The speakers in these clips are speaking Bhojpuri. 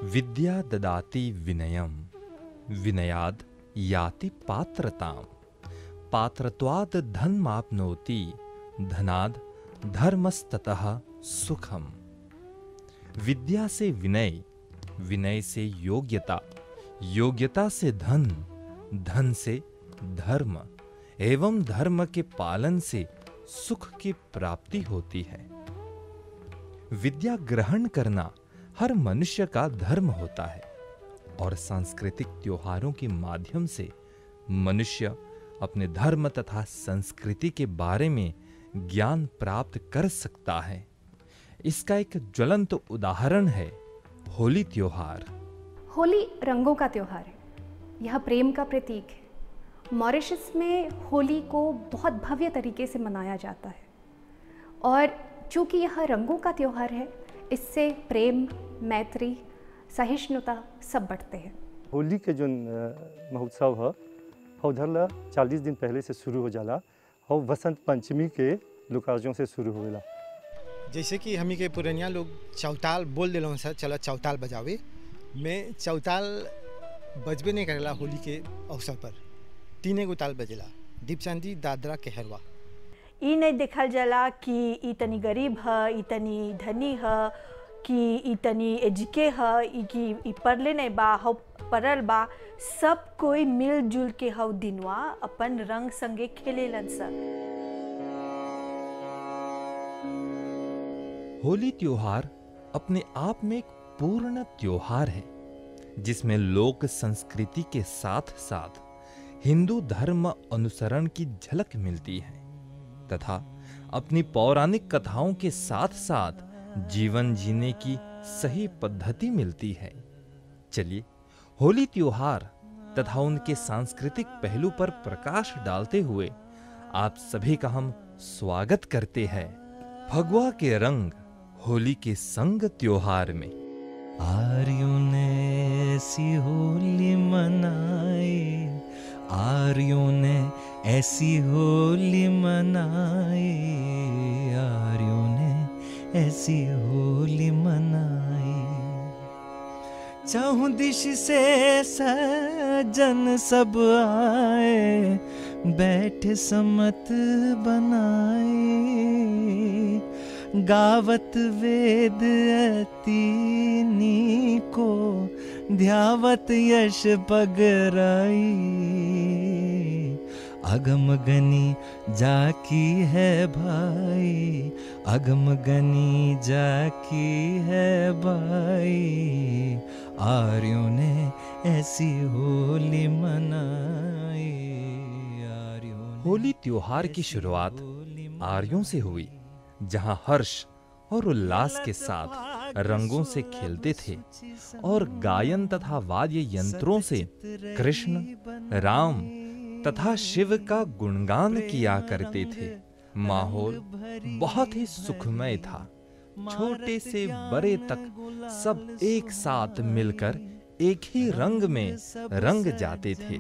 विद्या ददाति विनयम, विनयाद याति पात्रताम, पात्रत्वाद धनमाप्नोति, धनाद धर्मस्ततः सुखम। विद्या से विनय, विनय से योग्यता, योग्यता से धन, धन से धर्म एवं धर्म के पालन से सुख की प्राप्ति होती है। विद्या ग्रहण करना हर मनुष्य का धर्म होता है और सांस्कृतिक त्योहारों के माध्यम से मनुष्य अपने धर्म तथा संस्कृति के बारे में ज्ञान प्राप्त कर सकता है। इसका एक ज्वलंत उदाहरण है होली त्योहार। होली रंगों का त्योहार है, यह प्रेम का प्रतीक है। मॉरिशस में होली को बहुत भव्य तरीके से मनाया जाता है और चूँकि यह रंगों का त्योहार है, इससे प्रेम, मैत्री, सहिष्णुता सब बढ़ते हैं। होली के जो महोत्सव है उधर 40 दिन पहले से शुरू हो जाला और वसंत पंचमी के लुकाजों से शुरू होगा। जैसे कि हमी के पुरनिया लोग चौताल बोल दिलों सर, चलो चौताल बजावे। मैं चौताल बजबे नहीं करेला होली के अवसर पर। 3 गो ताल बजेला, दीपचांदी, दादरा, कहरवा। ई नहीं देखल जाला कि ई तनी गरीब है, ई तनी धनी है, कि ई तनी एजुके है, ई कि ई पढ़ले नहीं बा, हौ पढ़ल बा। सब कोई मिलजुल के हौ दिनवा अपन रंग संगे खेलेलन सन। होली त्योहार अपने आप में एक पूर्ण त्योहार है जिसमें लोक संस्कृति के साथ साथ हिंदू धर्म अनुसरण की झलक मिलती है तथा अपनी पौराणिक कथाओं के साथ साथ जीवन जीने की सही पद्धति मिलती है। चलिए होली त्योहार तथा उनके सांस्कृतिक पहलू पर प्रकाश डालते हुए आप सभी का हम स्वागत करते हैं फगुआ के रंग होली के संग त्योहार में। आर्यों ने ऐसी होली मनाई, आर्यों ने ऐसी होली मनाई, आर्यों ने ऐसी होली मनाई। चाहूं दिश से सज्जन सब आए, बैठे सम्मत बनाए, गावत वेद अतीनी को, ध्यावत यश पगराई। अगम गनी जाकी है भाई, अगम गनी जाकी है भाई, आर्यों ने ऐसी होली मनाई। होली त्योहार की शुरुआत आर्यों से हुई, जहां हर्ष और उल्लास के साथ रंगों से खेलते थे और गायन तथा वाद्य यंत्रों से कृष्ण, राम तथा शिव का गुणगान किया करते थे। माहौल बहुत ही सुखमय था। छोटे से बड़े तक सब एक साथ मिलकर एक ही रंग में रंग जाते थे।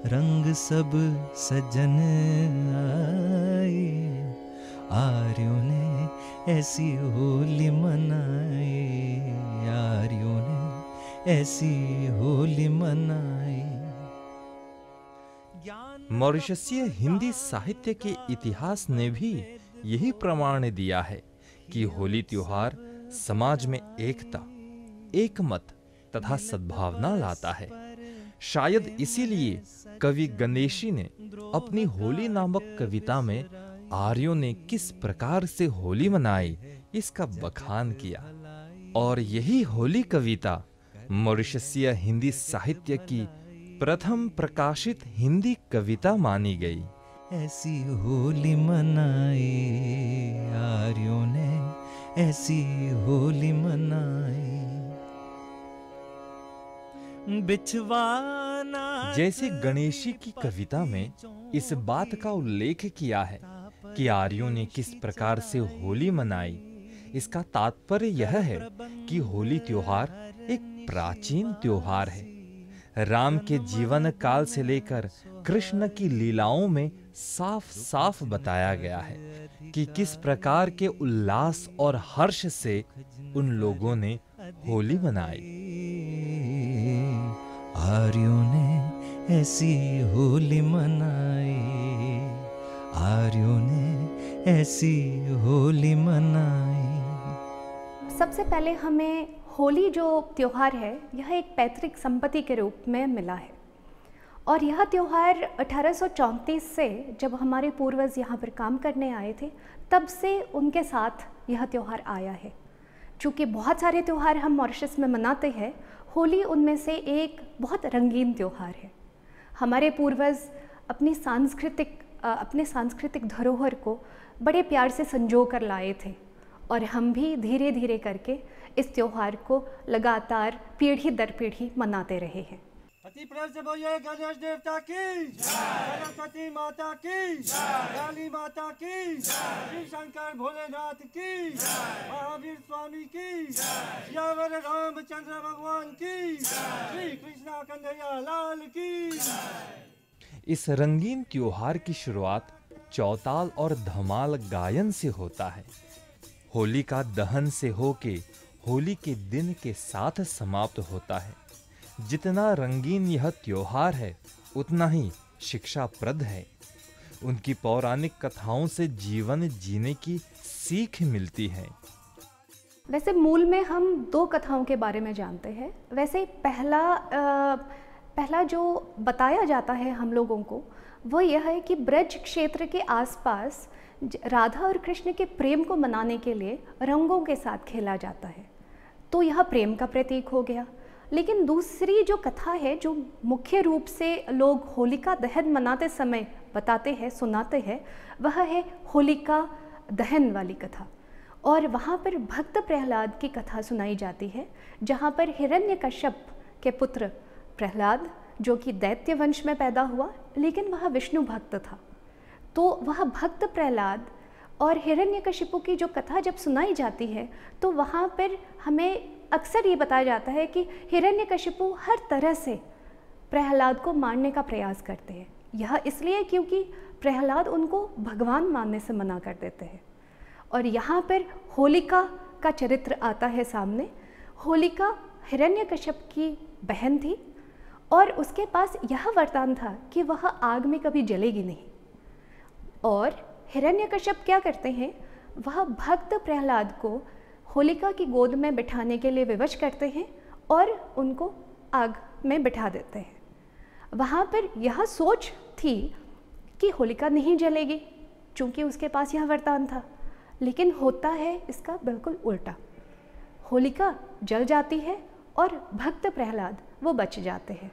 रंग सब सजन आए, आर्यों ने ऐसी होली मनाई, आर्यों ने ऐसी होली मनाई। मॉरिशसीय हिंदी साहित्य के इतिहास ने भी यही प्रमाण दिया है कि होली त्योहार समाज में एकता, एकमत तथा सद्भावना लाता है। शायद इसीलिए कवि गणेशी ने अपनी होली नामक कविता में आर्यों ने किस प्रकार से होली मनाई इसका बखान किया और यही होली कविता मॉरिशसीय हिंदी साहित्य की प्रथम प्रकाशित हिंदी कविता मानी गई। ऐसी होली मनाई, आर्यों ने ऐसी होली मनाई। बिछवाना जैसे गणेशी की कविता में इस बात का उल्लेख किया है कि आर्यों ने किस प्रकार से होली मनाई, इसका तात्पर्य यह है कि होली त्योहार एक प्राचीन त्योहार है। राम के जीवन काल से लेकर कृष्ण की लीलाओं में साफ साफ बताया गया है कि किस प्रकार के उल्लास और हर्ष से उन लोगों ने होली मनाई। आर्यों ने ऐसी होली मनाई, आर्यों ने ऐसी होली मनाई। सबसे पहले हमें होली जो त्यौहार है यह एक पैतृक संपत्ति के रूप में मिला है और यह त्यौहार 1834 से जब हमारे पूर्वज यहाँ पर काम करने आए थे तब से उनके साथ यह त्यौहार आया है। चूँकि बहुत सारे त्यौहार हम मॉरिशस में मनाते हैं, होली उनमें से एक बहुत रंगीन त्यौहार है। हमारे पूर्वज अपने सांस्कृतिक धरोहर को बड़े प्यार से संजो कर लाए थे और हम भी धीरे धीरे करके इस त्यौहार को लगातार पीढ़ी दर पीढ़ी मनाते रहे हैं। प्रेम से बोलिए गणेश देवता की सरस्वती माता की काली माता की शिव शंकर भोलेनाथ की महावीर स्वामी की यावर रामचंद्र भगवान की श्री कृष्णा कन्हैया लाल की। इस रंगीन त्योहार की शुरुआत चौताल और धमाल गायन से होता है। होली का दहन से होके होली के दिन के साथ समाप्त होता है। जितना रंगीन यह त्योहार है उतना ही शिक्षाप्रद है। उनकी पौराणिक कथाओं से जीवन जीने की सीख मिलती है। वैसे मूल में हम दो कथाओं के बारे में जानते हैं। वैसे पहला जो बताया जाता है हम लोगों को वो यह है कि ब्रज क्षेत्र के आसपास राधा और कृष्ण के प्रेम को मनाने के लिए रंगों के साथ खेला जाता है, तो यह प्रेम का प्रतीक हो गया। लेकिन दूसरी जो कथा है जो मुख्य रूप से लोग होलिका दहन मनाते समय बताते हैं, सुनाते हैं, वह है होलिका दहन वाली कथा। और वहाँ पर भक्त प्रहलाद की कथा सुनाई जाती है, जहाँ पर हिरण्यकश्यप के पुत्र प्रहलाद जो कि दैत्य वंश में पैदा हुआ लेकिन वह विष्णु भक्त था, तो वह भक्त प्रहलाद और हिरण्यकशिपु की जो कथा जब सुनाई जाती है तो वहाँ पर हमें अक्सर ये बताया जाता है कि हिरण्यकशिपु हर तरह से प्रहलाद को मारने का प्रयास करते हैं। यह इसलिए क्योंकि प्रहलाद उनको भगवान मानने से मना कर देते हैं। और यहाँ पर होलिका का चरित्र आता है सामने। होलिका हिरण्यकश्यप की बहन थी और उसके पास यह वरदान था कि वह आग में कभी जलेगी नहीं। और हिरण्यकश्यप क्या करते हैं, वह भक्त प्रहलाद को होलिका की गोद में बिठाने के लिए विवश करते हैं और उनको आग में बिठा देते हैं। वहाँ पर यह सोच थी कि होलिका नहीं जलेगी चूँकि उसके पास यह वरदान था, लेकिन होता है इसका बिल्कुल उल्टा। होलिका जल जाती है और भक्त प्रहलाद वो बच जाते हैं।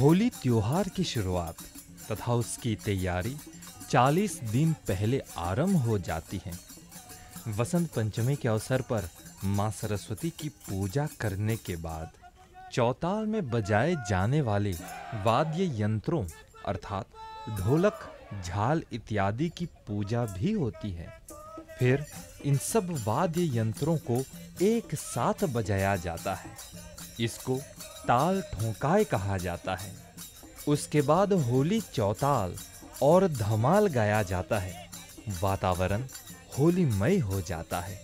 होली त्योहार की शुरुआत तथा उसकी तैयारी 40 दिन पहले आरंभ हो जाती है। वसंत पंचमी के अवसर पर मां सरस्वती की पूजा करने के बाद चौताल में बजाए जाने वाले वाद्य यंत्रों अर्थात ढोलक, झाल इत्यादि की पूजा भी होती है। फिर इन सब वाद्य यंत्रों को एक साथ बजाया जाता है। इसको ताल ठोंकाए कहा जाता है। उसके बाद होली चौताल और धमाल गाया जाता है। वातावरण होलीमय हो जाता है।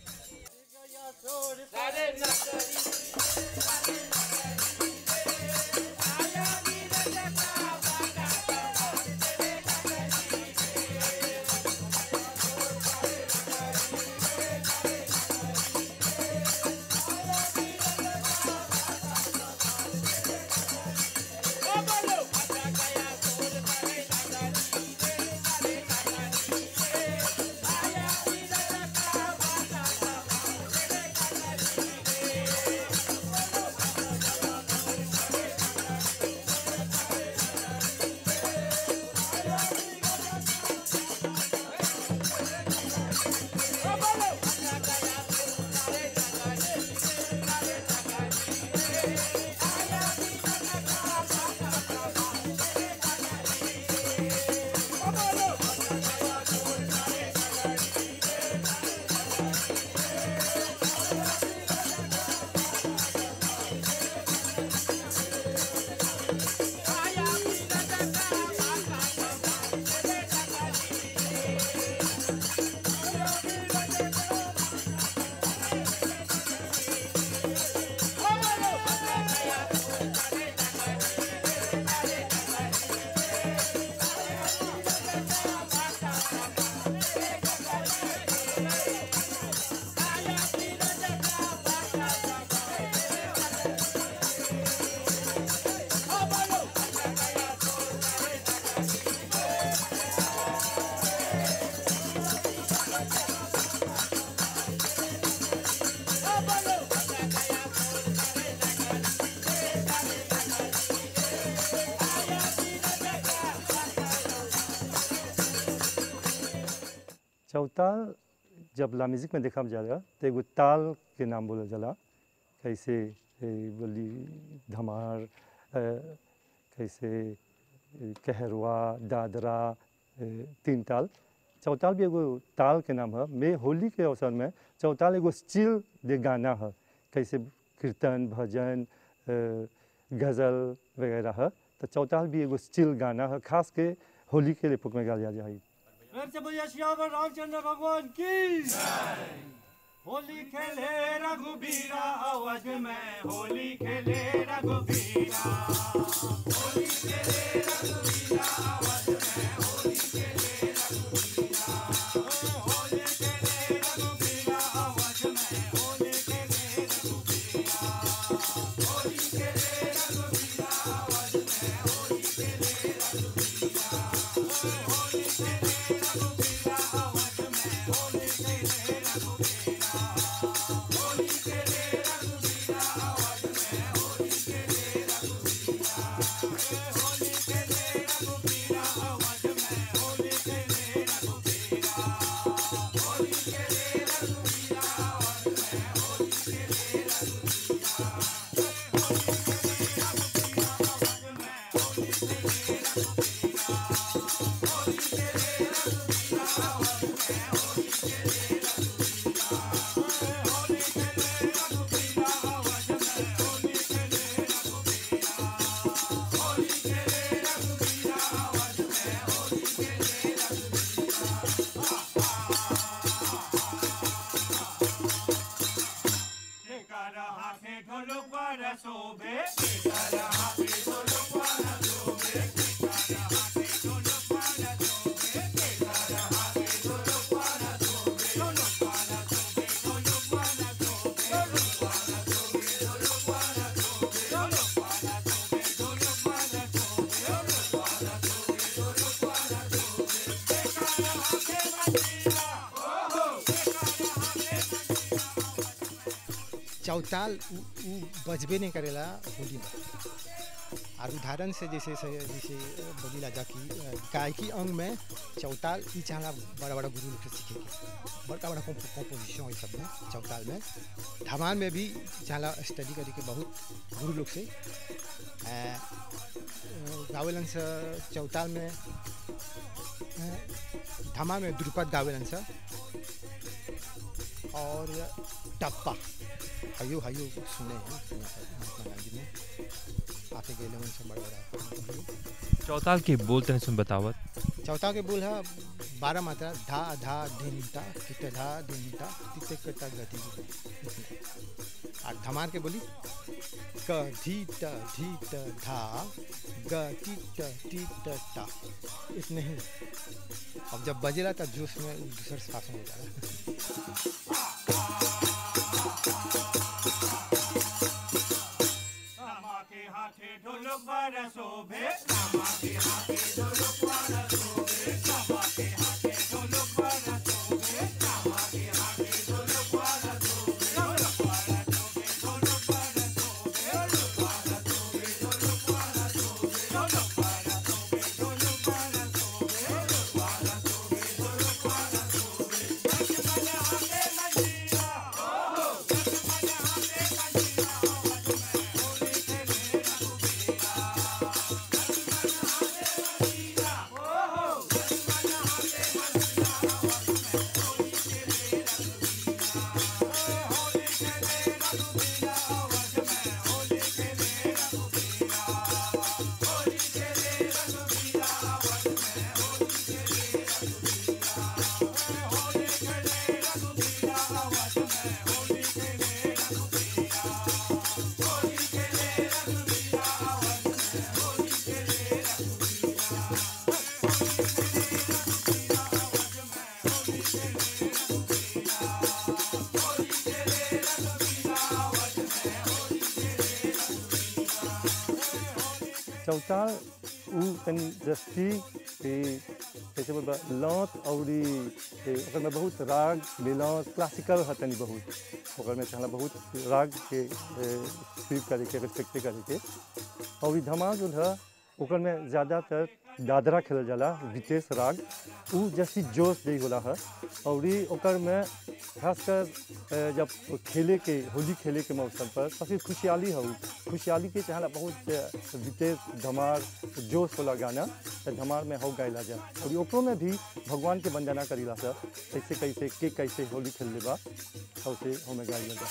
चौताल जब ला म्यूजिक में देखा जाला तो एगो ताल के नाम बोलल जाला, कैसे बोली धमार, कैसे कहरवा, दादरा, तीन ताल। चौताल भी एगो ताल के नाम है। मैं होली के अवसर में चौताल एगो स्टिल दे गाना है, कैसे कीर्तन भजन गज़ल वगैरह है। तो चौताल भी एगो स्टिल गाना है, खास के होली के लिए में गाया जाए। प्रेम से बोलिए श्यावर रामचंद्र भगवान की होली खेले रघुबीरा अवध में, होली खेले रघुबीरा, होली खेले रघुबीरा अवध में, होली खेले रघुबीरा, होली खेले रघुबीरा अवध में, होली खेले रघुबीरा, होली खेले रघुबीरा अवध में, होली खेले रघुबीरा, होली खेले रघुबीरा अवध में, होली खेले रघुबीरा, होली खेले रघुबीरा अवध में, होली खेले रघुबीरा, होली खेले रघुबीरा अवध में, होली खेले रघुबीरा, होली खेले रघुबीरा अवध में, होली खेले चौताल उ बजबे नहीं करेला होली में। और उदाहरण से जैसे बोली लाजा कि गायकी अंग में चौताल ई चाहला बड़ा बड़ा गुरु लोग से सीखे के, बड़ा बड़ा कॉम्पोजिशन ये सब में चौताल में। धमाल में भी चाहला स्टडी करे के बहुत गुरु लोग से गावेलन से। चौताल में धमाल में द्रुपद गावेलन से और टप्पा हयो सुने हैं महात्मा गांधी में आके गए उनसे बड़ा बड़ा। चौताल के बोल तने सुन बतावत। चौताल के बोल है 12 मात्रा धा धा धिनता कित धा धिनता कित कटा गति। और धमार के बोली क धी त धा ग टी त ता, इतने ही। अब जब बजेला तब जोश में दूसरा शासन हो जाएगा। ढोलक बरसोभे, रामा के हाथे ढोलक बरसोभे, रामा के हाथे ढोलक बरसोभे, रामा के हाथे ढोलक बरसोभे, ढोलक बरसोभे, ढोलक बरसोभे, ढोलक बरसोभे, ढोलक बरसोभे, ढोलक बरसोभे, ढोलक बरसोभे, ढोलक बरसोभे, ढोलक बरसोभे, जगमग हाथे मंजीरा, ओहो जगमग हाथे मंजीरा, होली खेले चौताल उ तनी दस्ती के कैसे बोलबा लौत औरी ओकर में बहुत राग मिलान क्लासिकल है तनी बहुत ओकर में चाहला बहुत राग के स्वीप करे के रिस्पेक्ट करे के। और धमाल जो है ओकर में ज़्यादातर दादरा खेलल जाला विदेश राग उ जैसी जोश दे होला है और ओकर में खासकर जब खेले के होली खेले के मौसम पर काफ़ी खुशहाली है खुशहाली के चाहला बहुत विदेश धमार जोश होला गाना धमार में हो गायला जा और ओकरो में भी भगवान के वंदना करीला सर कैसे होली खेल लेबा और हमें गायला जा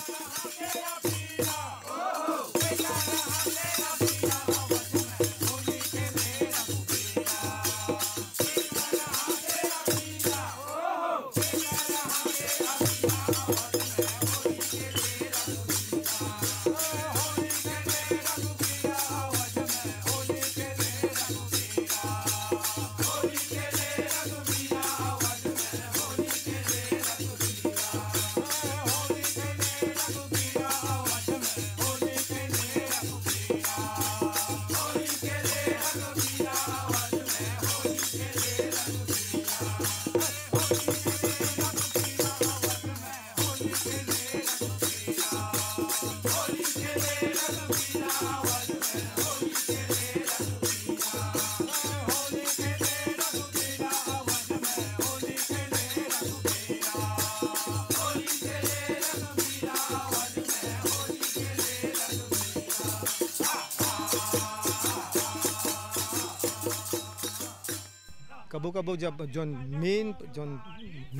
कबो कबो जब जोन मेन जोन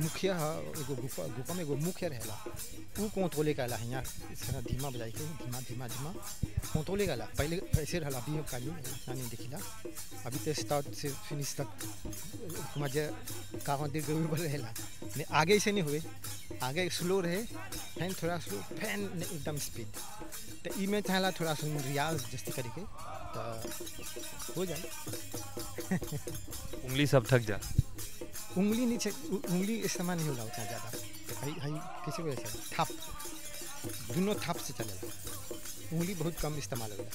मुखिया है एगो गुफा में एगो मुखिया रहेला वो कंट्रोले काला है यहाँ इतना धीमा बजाई के धीमा कंट्रोले काला पहले ऐसे रहला अभी काली नहीं दिखिला अभी तो स्टार्ट से फिनिश तक मजे कहाँ देर गए बोल रहेला नहीं आगे से नहीं हुए आगे स्लो रहे फैन थोड़ा स्लो फैन एकदम स्पीड तो ई में चाहला थोड़ा सा रियाज जस्ती करके तो हो जाए उंगली सब थक जा उंगली नहीं उंगली इस्तेमाल नहीं होला उतना ज़्यादा हाई किसी वजह से थाप दोनों थाप से चलेगा उंगली बहुत कम इस्तेमाल होगा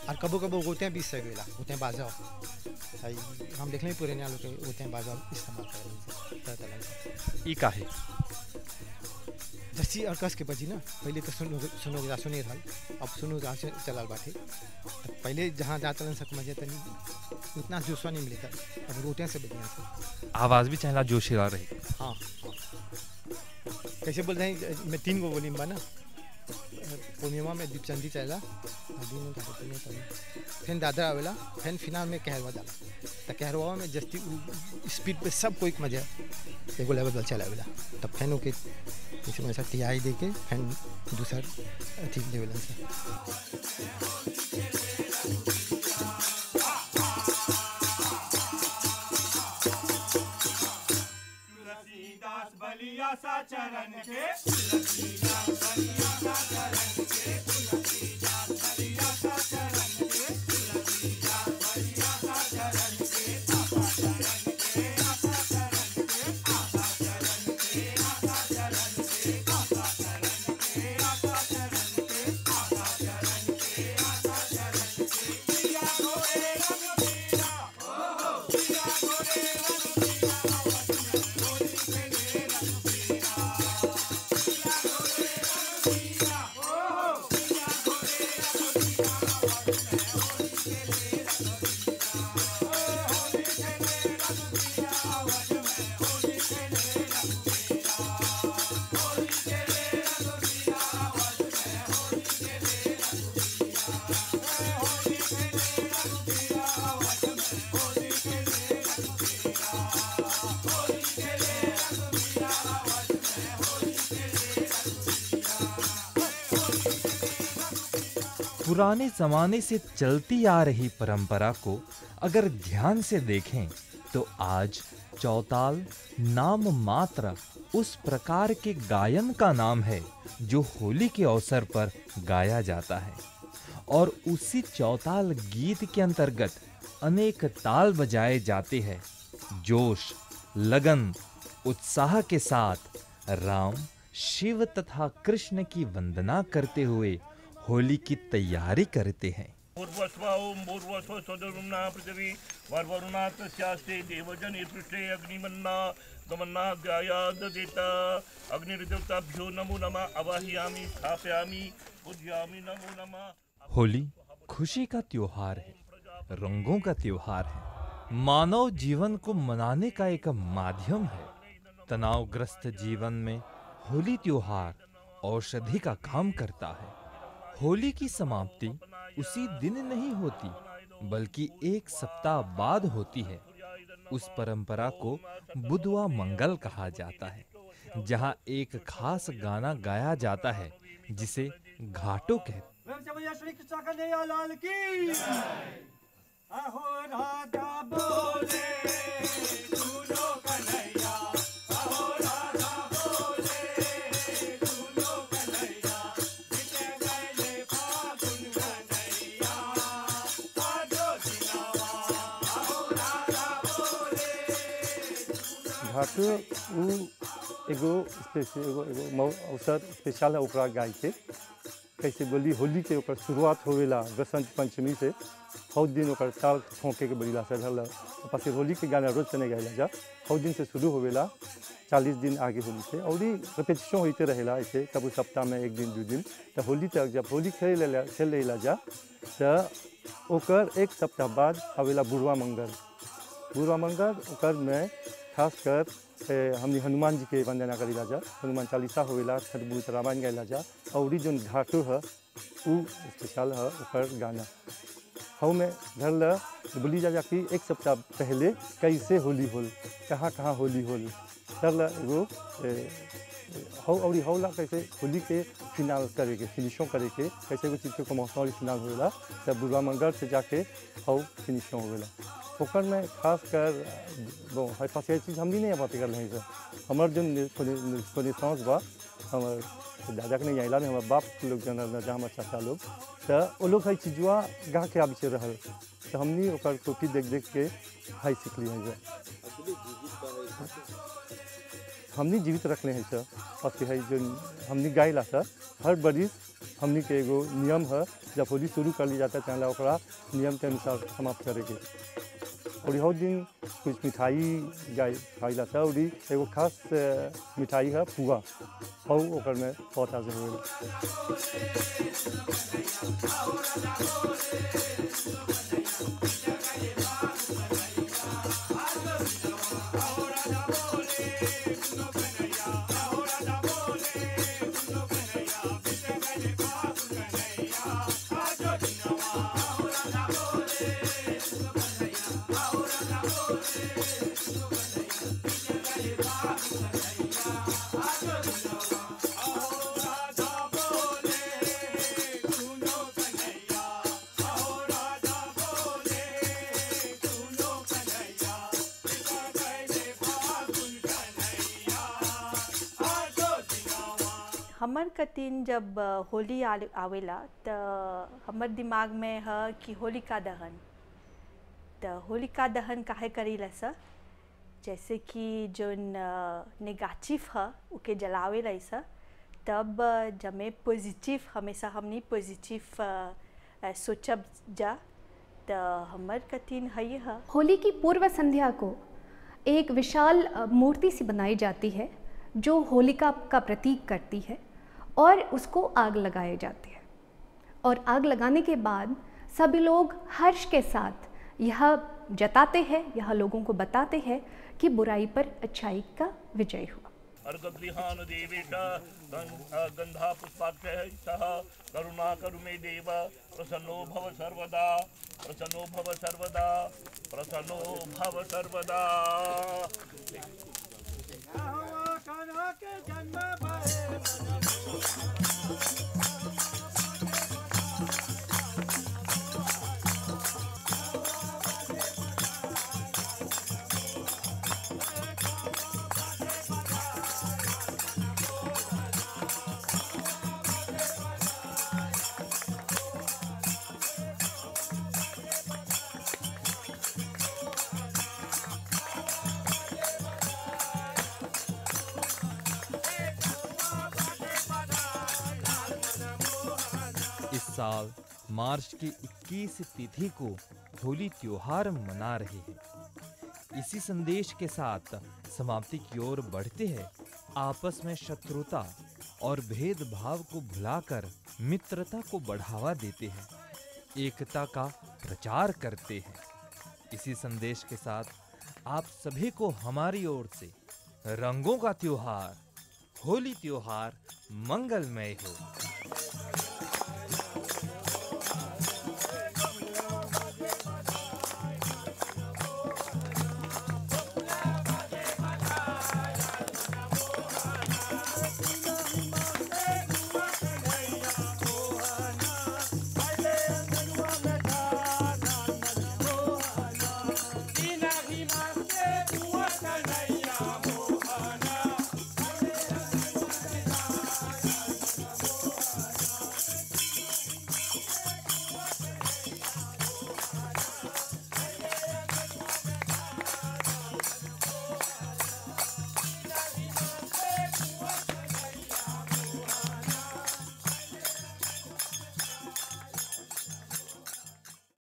और कबो कबो गोते बीस से गला गोते बाजाओ हाई हम देख लें पुराने लोग के गोते बाजाओ इस्तेमाल कर रहे हैं ई काहे जैसी अर्कस के बजी ना पहले तो सुनो जा सुने रहा अब सुनो जा चलाल बाटे पहले जहाँ जाता सक मजे तनी उतना जोशवा नहीं मिलता अब रोटियाँ से बढ़िया से आवाज़ भी चाहला जोशीला रही हाँ कैसे बोल रहे हैं मैं 3 गो बोली ना पूर्णिमा में दीपचंदी चला फिर दादरा आवेला फिर फिनाल में कहरवा जाला तो कहरवा में जस्ती स्पीड पे सब कोई मजा एगो लेवल बल चला आवेला तब फिर ओके इसी में तिहाई दे के फिर दूसर अथी लेवल से बलिया सा चरण के पुराने जमाने से चलती आ रही परंपरा को अगर ध्यान से देखें तो आज चौताल नाम मात्र उस प्रकार के गायन का नाम है जो होली के अवसर पर गाया जाता है और उसी चौताल गीत के अंतर्गत अनेक ताल बजाए जाते हैं। जोश, लगन, उत्साह के साथ राम, शिव तथा कृष्ण की वंदना करते हुए होली की तैयारी करते हैं। होली खुशी का त्योहार है, रंगों का त्योहार है, मानव जीवन को मनाने का एक माध्यम है। तनावग्रस्त जीवन में होली त्योहार औषधि का काम करता है। होली की समाप्ति उसी दिन नहीं होती, बल्कि एक सप्ताह बाद होती है। उस परंपरा को बुधवा मंगल कहा जाता है, जहां एक खास गाना गाया जाता है जिसे घाटो कहते हैं। प्रेम से बोलिए श्री कृष्ण कन्हैया लाल की। अहो राधा बोले सुनो कन्हैया, अहो राधा बोले सुनो कन्हैया, बीते गए फागुन कन्हैया, आजो दिनावा, अहो राधा बोले। घाटो उ एगो अवसर स्पेशल है ओकरा गाय के। कैसे बोली होली के ओकर शुरुआत होवेला बसंत पंचमी से। हौ दिन ओकर ताल ठोके के बड़ीला से रहला। फिर होली के गाना रोज चने गाइला जा। हौ दिन से शुरू होवेला 40 दिन आगे होली से और रिपीटिशन होते रहेला ऐसे। कभी सप्ताह में एक दिन 2 दिन तो होली तक जब होली खेल लेला जा तो ओकर एक सप्ताह बाद आवेला बुढ़वा मंगल। बुढ़वा मंगल ओकर में खासकर हमने हनुमान जी के वंदना करेला जा। हनुमान चालीसा होवेला, खरबूज रामायण गाइला जा। और जो घाटो है वो स्पेशल है ओकर गाना। हौ में धरला बोली जा कि एक सप्ताह पहले कैसे होली होल, कहाँ कहाँ होली होल। धरला एगो हौ और हौला कैसे होली के फिनाल करे के, फिनिशों करे के, कैसे एगो चीज़ के कमौसम और फिनाल होवेला तब बुढ़वा मंगल से जाके हौ फिनिशों होवेला। ओकर में खास कर वो है पास ये चीज़ हमनी नहीं बात कर रहे हैं। हमार जो कोनिसांस बा हमार दादा के नहीं आइला में हमार बाप लोग जनल जहाँ हमार चाचा लोग तो वो लोग है चीज़वा गा के आबे रहल तो हमनी ओकर कॉपी देख देख के हाई सीख लिए हैं। हमनी जीवित रखले हैं सर। और है जो हमनी गाइला सर हर बरिस हमनी के एगो नियम है जब होली शुरू कर ली जाता है ओकरा नियम के अनुसार समाप्त करेंगे। और हर दिन कुछ मिठाई खाइला था और एगो खास मिठाई है पुआ और ओकर में पौधा से हुए। हमर कतीन जब होली आवेला तो हमर दिमाग में है कि होलिका दहन। तो होलिका दहन काहे करीला सर, जैसे कि जो नेगेटिव है उके जलावेला सर, तब जब मैं पॉजिटिव हमेशा हमनी पॉजिटिव सोचब जा तो हमर कतीन है। होली की पूर्व संध्या को एक विशाल मूर्ति सी बनाई जाती है जो होलिका का प्रतीक करती है और उसको आग लगाए जाती है। और आग लगाने के बाद सभी लोग हर्ष के साथ यह जताते हैं, यह लोगों को बताते हैं कि बुराई पर अच्छाई का विजय हुआ। अर्घगृहान देवीटा गंधा पुष्पाक्षय सह करुणा करु मे देव प्रसन्नो भव सर्वदा, प्रसन्नो भव सर्वदा, प्रसन्नो भव सर्वदा। कान्हा के जन्म भये साल मार्च की 21 तिथि को होली त्योहार मना रहे हैं। इसी संदेश के साथ समाप्ति की ओर बढ़ते हैं। आपस में शत्रुता और भेदभाव को भुलाकर मित्रता को बढ़ावा देते हैं, एकता का प्रचार करते हैं। इसी संदेश के साथ आप सभी को हमारी ओर से रंगों का त्योहार होली त्योहार मंगलमय हो।